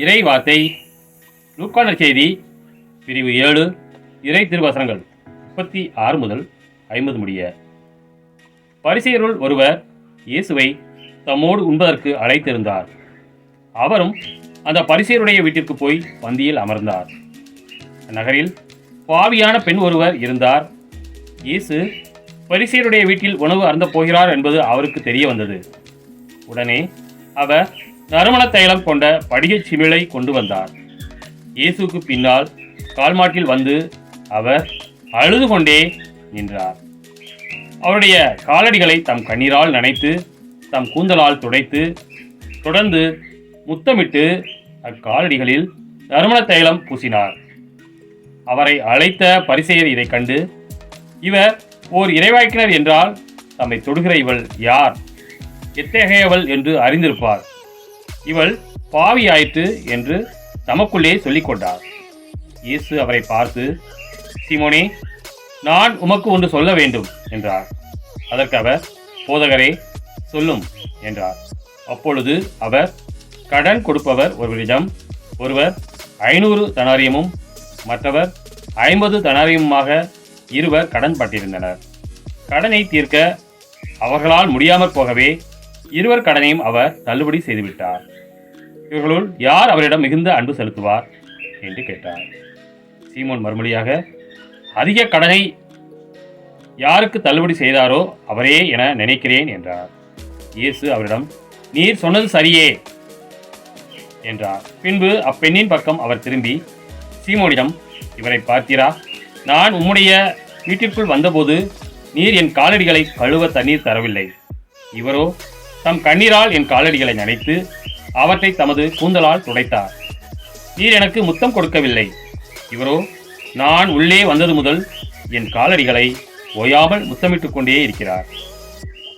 இறை வார்த்தை லூக்கா நற்செய்தி பிரிவு 7 இறை திருவசனங்கள் 36 முதல் 50 முடிய. பரிசேயருள் ஒருவர் இயேசுவை தம்மோடு உண்பதற்கு அழைத்திருந்தார். அவரும் அந்த பரிசேயருடைய வீட்டிற்கு போய் பந்தியில் அமர்ந்தார். நகரில் பாவியான பெண் ஒருவர் இருந்தார். இயேசு பரிசேயருடைய வீட்டில் உணவு அருந்தப் போகிறார் என்பது அவருக்கு தெரிய வந்தது. உடனே அவர் நறுமண தைலம் கொண்ட படிகச் சிமிழை கொண்டு வந்தார். இயேசுக்கு பின்னால் கால்மாட்டில் வந்து அவர் அழுது கொண்டே நின்றார். அவருடைய காலடிகளை தம் கண்ணீரால் நனைத்து தம் கூந்தலால் துடைத்து தொடர்ந்து முத்தமிட்டு அக்காலடிகளில் நறுமண தைலம் பூசினார். அவரை அழைத்த பரிசேயர் இதை கண்டு, இவர் ஓர் இறைவாக்கினர் என்றால் தம்மை தொடுகிற இவள் யார், எத்தகையவள் என்று அறிந்திருப்பார். இவள் பாவியாயிற்று என்று தமக்குள்ளே சொல்லிக் கொண்டார். இயேசு அவரை பார்த்து, சீமோனே, நான் உமக்கு ஒன்று சொல்ல வேண்டும் என்றார். அதற்கு அவர், போதகரே, சொல்லும் என்றார். அப்பொழுது அவர், கடன் கொடுப்பவர் ஒருவர் 500 தனாரியமும் மற்றவர் 50 தனாரியமுமாக இருவர் கடன் பட்டிருந்தனர். கடனை தீர்க்க அவர்களால் முடியாமற் போகவே இருவர் கடனையும் அவர் தள்ளுபடி செய்துவிட்டார். இவர்களுள் யார் அவரிடம் மிகுந்த அன்பு செலுத்துவார் என்று கேட்டார். சீமோன் மறுமொழியாக, அதிக கடனை யாருக்கு தள்ளுபடி செய்தாரோ அவரே என நினைக்கிறேன் என்றார். இயேசு அவரிடம், நீர் சொன்னது சரியே என்றார். பின்பு அப்பெண்ணின் பக்கம் அவர் திரும்பி சீமோனிடம், இவரை பார்த்தீரா? நான் உம்முடைய வீட்டிற்குள் வந்தபோது நீர் என் காலடிகளை கழுவ தண்ணீர் தரவில்லை. இவரோ தம் கண்ணீரால் என் காலடிகளை நனைத்து அவற்றை தமது கூந்தலால் துடைத்தார். நீர் எனக்கு முத்தம் கொடுக்கவில்லை. இவரோ நான் உள்ளே வந்தது முதல் என் காலடிகளை ஓயாமல் முத்தமிட்டுக் கொண்டே இருக்கிறார்.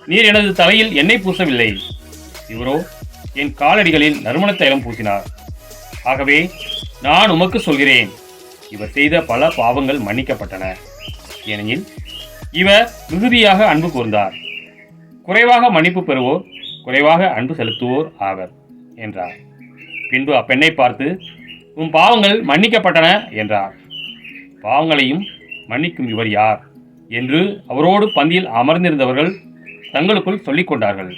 நீர் எனது தலையில் எண்ணெய் பூசவில்லை. இவரோ என் காலடிகளில் நறுமண தைலம் பூசினார். ஆகவே நான் உமக்கு சொல்கிறேன், இவர் செய்த பல பாவங்கள் மன்னிக்கப்பட்டன, ஏனெனில் இவர் மிகுதியாக அன்பு கூர்ந்தார். குறைவாக மன்னிப்பு பெறுவோர் குறைவாக அன்பு செலுத்துவோர் ஆவர் என்றார். பின்பு அப்பெண்ணை பார்த்து, உன் பாவங்கள் மன்னிக்கப்பட்டன என்றார். பாவங்களையும் மன்னிக்கும் இவர் யார் என்று அவரோடு பந்தியில் அமர்ந்திருந்தவர்கள் தங்களுக்குள் சொல்லிக் கொண்டார்கள்.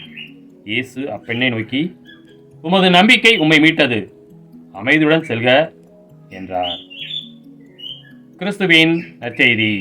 இயேசு அப்பெண்ணை நோக்கி, உமது நம்பிக்கை உம்மை மீட்டது, அமைதியுடன் செல்க என்றார். கிறிஸ்துவின் நற்செய்தி.